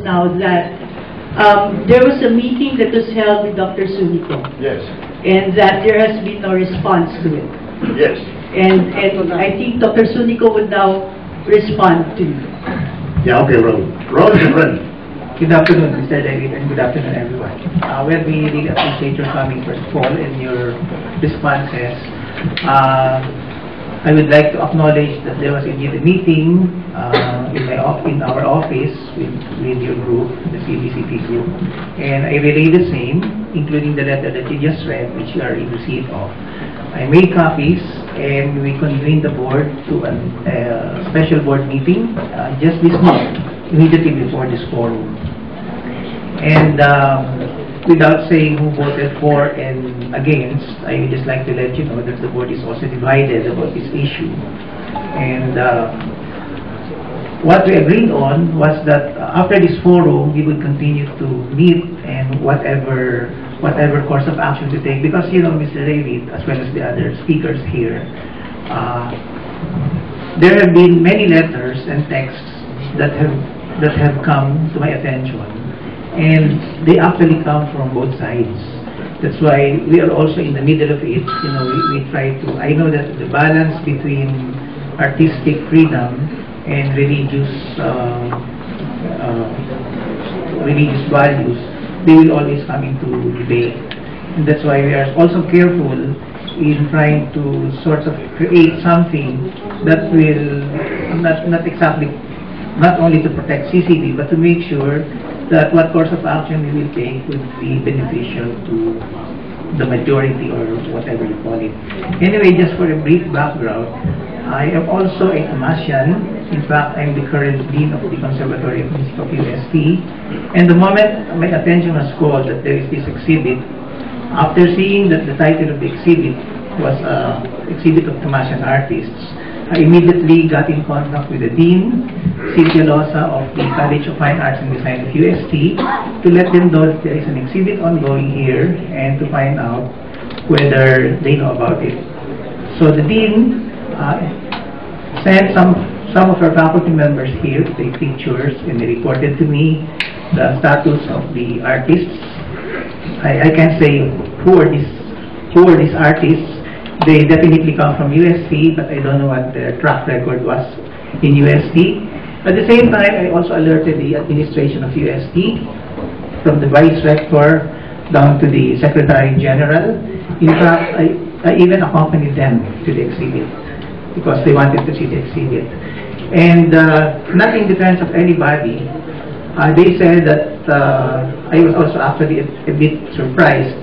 now that there was a meeting that was held with Dr. Sunico. Yes. And that there has been no response to it. Yes. And I think Dr. Sunico would now respond to you. Yeah, okay, Ron. Ron is ready. Good afternoon, Mr. David, and good afternoon, everyone. Well, we really appreciate your coming, first of all, and your responses. I would like to acknowledge that there was indeed a meeting in our office with your group, the CBCP group, and I relayed the same, including the letter that you just read, which you are in receipt of. I made copies, and we convened the board to a special board meeting just this month, immediately before this forum. And without saying who voted for and against, I would just like to let you know that the board is also divided about this issue. And what we agreed on was that after this forum, we would continue to meet and whatever course of action to take, because, you know, Mr. David, as well as the other speakers here, there have been many letters and texts that have come to my attention, and they actually come from both sides. That's why we are also in the middle of it. You know, we try to, I know that the balance between artistic freedom and religious values, they will always come into debate. And that's why we are also careful in trying to sort of create something that will not only to protect CCD, but to make sure that what course of action we will take would be beneficial to the majority, or whatever you call it. Anyway, just for a brief background, I am also a Thomasian. In fact, I'm the current Dean of the Conservatory of Music of UST. And the moment my attention was called that there is this exhibit, after seeing that the title of the exhibit was Exhibit of Thomasian Artists, I immediately got in contact with the Dean, Cynthia Losa of the College of Fine Arts and Design of UST, to let them know that there is an exhibit ongoing here and to find out whether they know about it. So the Dean sent some of our faculty members here to take pictures, and they reported to me the status of the artists. I can't say who are these artists. They definitely come from UST, but I don't know what their track record was in UST. At the same time, I also alerted the administration of UST, from the Vice Rector down to the Secretary General. In fact, I even accompanied them to the exhibit because they wanted to see the exhibit. And not in defense of anybody, they said that I was also actually a bit surprised,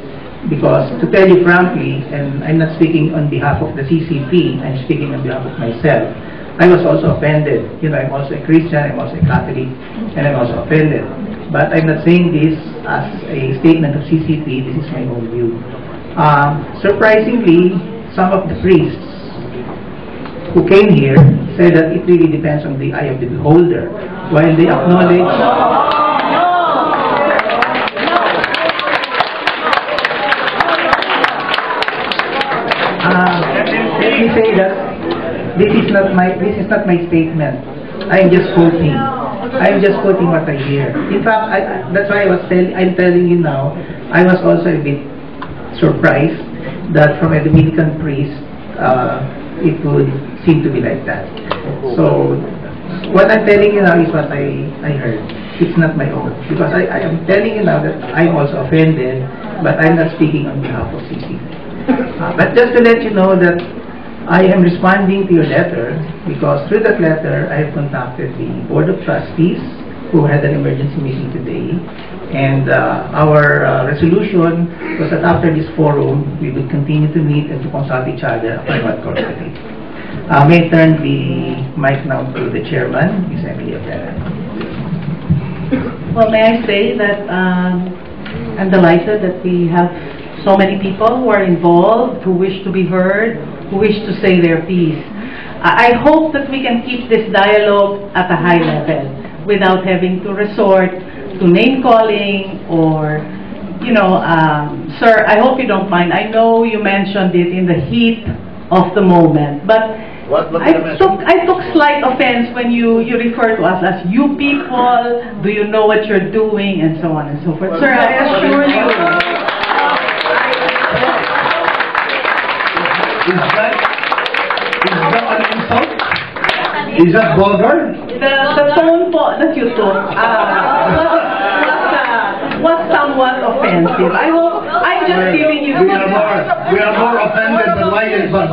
because to tell you frankly, and I'm not speaking on behalf of the CCP, I'm speaking on behalf of myself, I was also offended. You know, I'm also a Christian, I'm also a Catholic, and I'm also offended. But I'm not saying this as a statement of CCP, this is my own view. Surprisingly, some of the priests who came here said that it really depends on the eye of the beholder, while they acknowledge let me say that this is not my statement. I'm just quoting what I hear. In fact, that's why I'm telling you now, I was also a bit surprised that from a Dominican priest, it would seem to be like that. So what I'm telling you now is what I heard. It's not my own, because I am telling you now that I'm also offended, but I'm not speaking on behalf of CC. But just to let you know that I am responding to your letter, because through that letter I have contacted the Board of Trustees, who had an emergency meeting today, and our resolution was that after this forum we would continue to meet and to consult each other on what course to take. May I turn the mic now to the chairman, Ms. Emily Avera. Well, may I say that I'm delighted that we have so many people who are involved, who wish to be heard, who wish to say their piece. I hope that we can keep this dialogue at a high level without having to resort to name-calling or, you know, sir, I hope you don't mind. I know you mentioned it in the heat of the moment, but What did I mention? I took slight offense when you refer to us as you people, do you know what you're doing, and so on and so forth. Sir, I assure you. Is that an insult? Is that vulgar? The tone po that you took was somewhat offensive. I'm just giving you... We are more offended by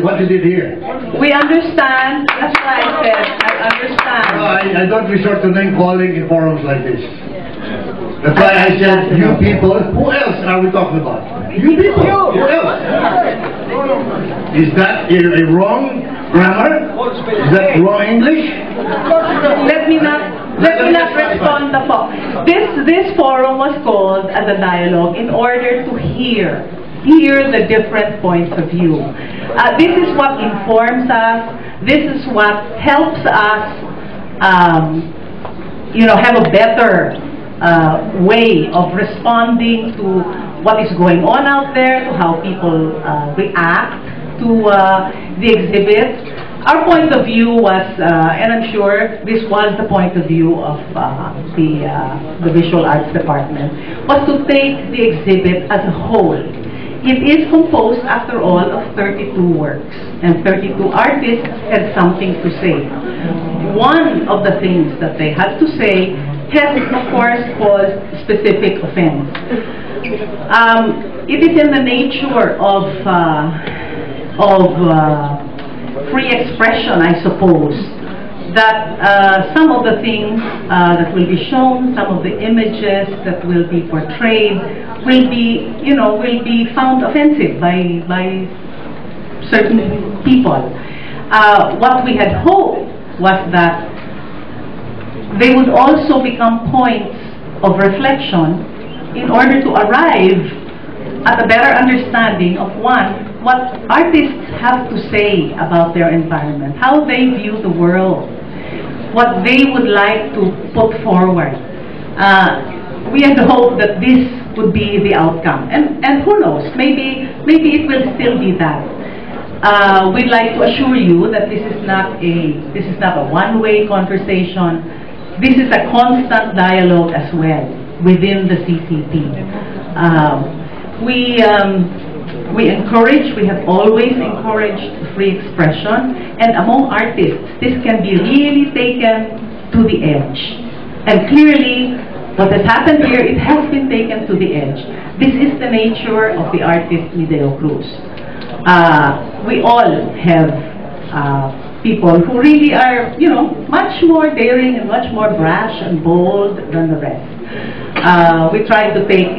what you did here. We understand. That's why I said, I understand. No, I don't resort to name calling in forums like this. That's why I said, you people. Who else are we talking about? You people. Who else? Is that a wrong grammar? Is that wrong English? Let me not respond po. This forum was called as a dialogue in order to hear the different points of view. This is what informs us. This is what helps us, have a better way of responding to what is going on out there, to how people react to the exhibit. Our point of view was, and I'm sure this was the point of view of the Visual Arts Department, was to take the exhibit as a whole. It is composed, after all, of 32 works, and 32 artists had something to say. One of the things that they had to say has, of course, caused specific offense. It is in the nature of free expression, I suppose, that some of the things that will be shown, some of the images that will be portrayed, will be found offensive by certain people. What we had hoped was that they would also become points of reflection in order to arrive at a better understanding of what artists have to say about their environment, how they view the world, what they would like to put forward. We had hoped that this would be the outcome, and who knows, maybe it will still be that. We'd like to assure you that this is not a one-way conversation. This is a constant dialogue as well within the CCP. We have always encouraged free expression, and among artists, this can be really taken to the edge. And clearly, what has happened here, it has been taken to the edge. This is the nature of the artist Mideo Cruz. We all have people who really are, much more daring and much more brash and bold than the rest. We try to take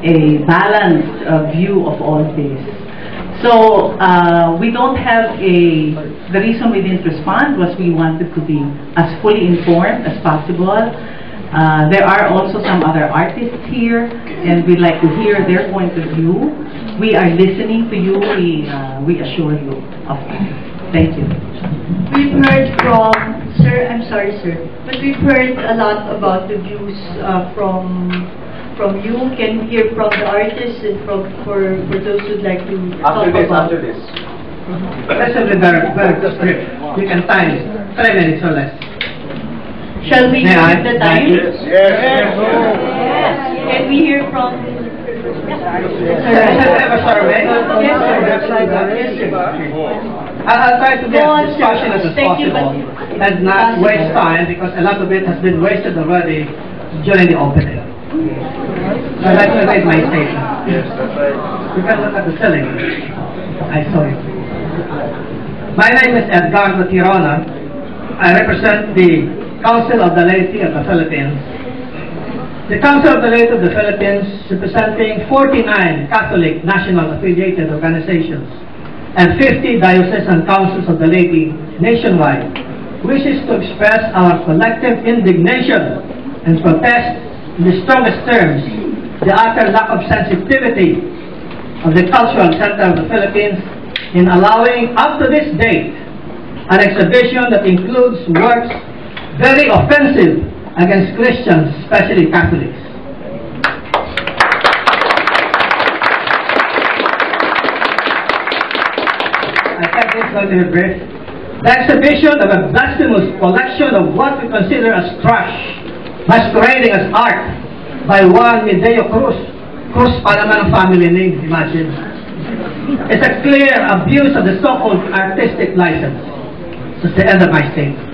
a balanced view of all this. So we don't have the reason we didn't respond was we wanted to be as fully informed as possible. There are also some other artists here, and we'd like to hear their point of view. We are listening to you. We assure you of that. Thank you. We've heard from, sir, I'm sorry, sir, but we've heard a lot about the views from you. Can we hear from the artists and for those who'd like to talk about? After this. That's a very script. You can time 3 minutes or less. Shall we May I? give the time? Yes. Can we hear from... Yes, have a survey? Yes, sir. I'll try to be Go on, as sir. passionate as Thank you, possible but- and not waste time, because a lot of it has been wasted already during the opening. So I'd like to make my statement. You can look at the ceiling. I saw it. My name is Edgardo Tirona. I represent the Council of the Laity of the Philippines. The Council of the Laity of the Philippines, representing 49 Catholic national affiliated organizations and 50 diocesan councils of the laity nationwide, wishes to express our collective indignation and protest in the strongest terms the utter lack of sensitivity of the Cultural Center of the Philippines in allowing, up to this date, an exhibition that includes works very offensive against Christians, especially Catholics. exploitative grift, the exhibition of a blasphemous collection of what we consider as trash, masquerading as art, by Juan Medeo Cruz. Cruz pa naman ang family name, imagine. It's a clear abuse of the so-called artistic license. That's the end of my statement.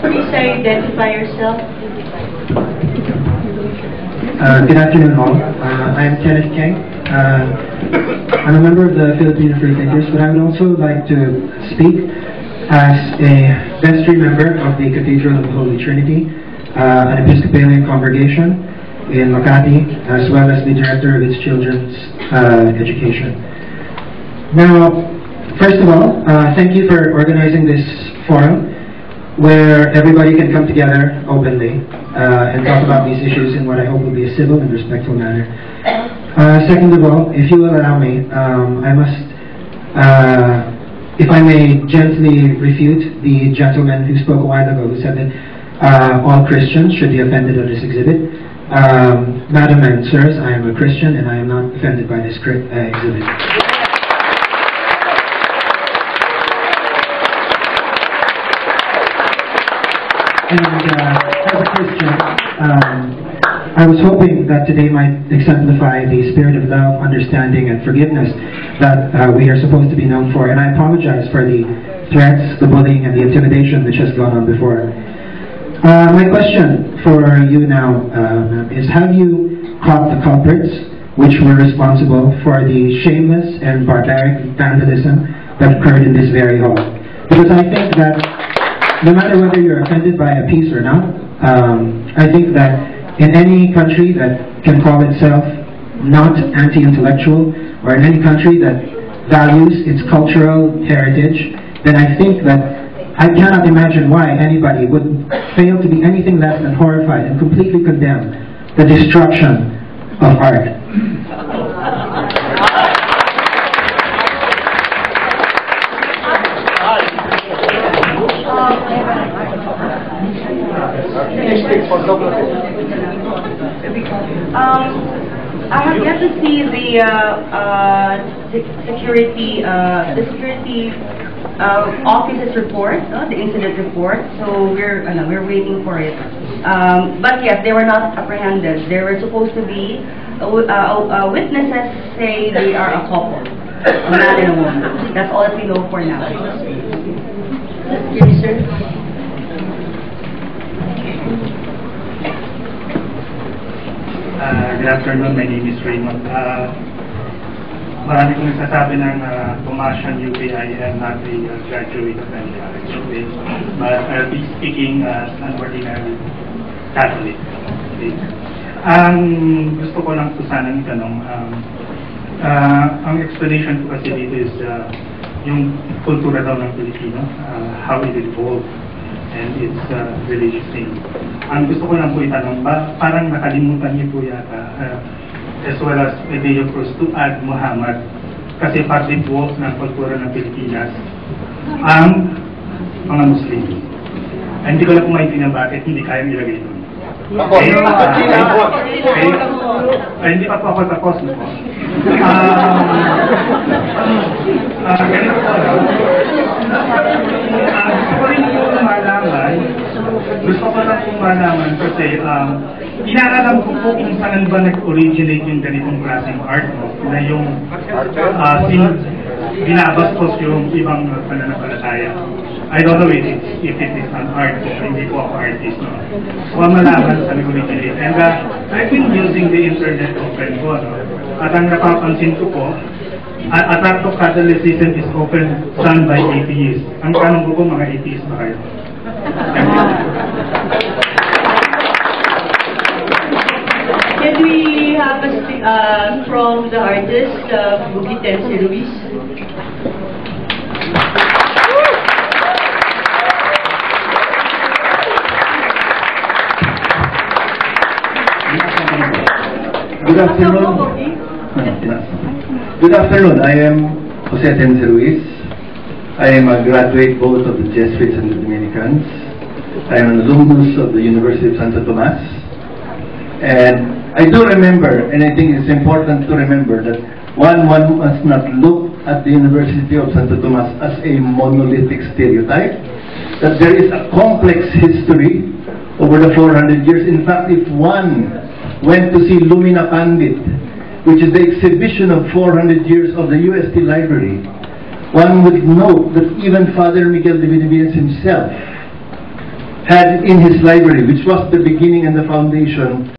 Please identify yourself. Good afternoon, all. I'm Kenneth King. I'm a member of the Filipino Freethinkers, but I would also like to speak as a vestry member of the Cathedral of the Holy Trinity, an Episcopalian congregation in Makati, as well as the director of its children's education. Now, first of all, thank you for organizing this forum, where everybody can come together openly and talk about these issues in what I hope will be a civil and respectful manner. Second of all, if you will allow me, I must, if I may gently refute the gentleman who spoke a while ago who said that all Christians should be offended at this exhibit. Madam and sirs, I am a Christian and I am not offended by this exhibit. And as a Christian, I was hoping that today might exemplify the spirit of love, understanding, and forgiveness that we are supposed to be known for. And I apologize for the threats, the bullying, and the intimidation which has gone on before. My question for you now is, have you caught the culprits which were responsible for the shameless and barbaric vandalism that occurred in this very hall? Because I think that no matter whether you're offended by a piece or not, I think that in any country that can call itself not anti-intellectual, or in any country that values its cultural heritage, then I think that I cannot imagine why anybody would fail to be anything less than horrified and completely condemn the destruction of art. I have yet to see the security office's report, the incident report. So we're waiting for it. But yes, they were not apprehended. They were supposed to be witnesses say they are a couple, a man and a woman. That's all that we know for now. Yes, sir. Good afternoon, my name is Raymond. Marami kong nagsasabi ng Tomasian UP. I am not a graduate of any UP, but I'll be speaking as an ordinary Catholic. Okay. Gusto ko lang po sanang itanong, ang explanation ko kasi dito is yung kultura daw ng Pilipino, how it evolved and its religious thing. Ang gusto ko lang po itanong, parang nakalimutan niyo po yata, as well as Medeo Cruz, to add Muhammad, kasi parte po ng kultura ng Pilipinas ang mga Muslim. Hindi ko lang po maintindihan bakit hindi kayang ilagay doon. Hindi pa po ako tapos. Ganito po. Gusto ko lang pong malaman kasi inaalam ko po kung saan ba nag-originate yung ganitong klaseng art na yung binabastos yung ibang pananampalataya. I don't know if it is an art, hindi po ako artist. No? So malaman saan nag-originate. And I've been using the internet open po. No? At ang napapansin ko po, attack of Catholicism is often done by atheists. Ang tanong ko po, mga atheists ba kayo? Can we have from the artist, Bugitense Luis? Good afternoon. Good afternoon. I am Jose Tense Ruiz. I am a graduate both of the Jesuits and the Dominicans. I am an alumnus of the University of Santo Tomas. And I do remember, and I think it's important to remember that one must not look at the University of Santo Tomas as a monolithic stereotype, that there is a complex history over the 400 years. In fact, if one went to see Lumina Pandit, which is the exhibition of 400 years of the UST Library, one would note that even Father Miguel de Benavides himself had in his library, which was the beginning and the foundation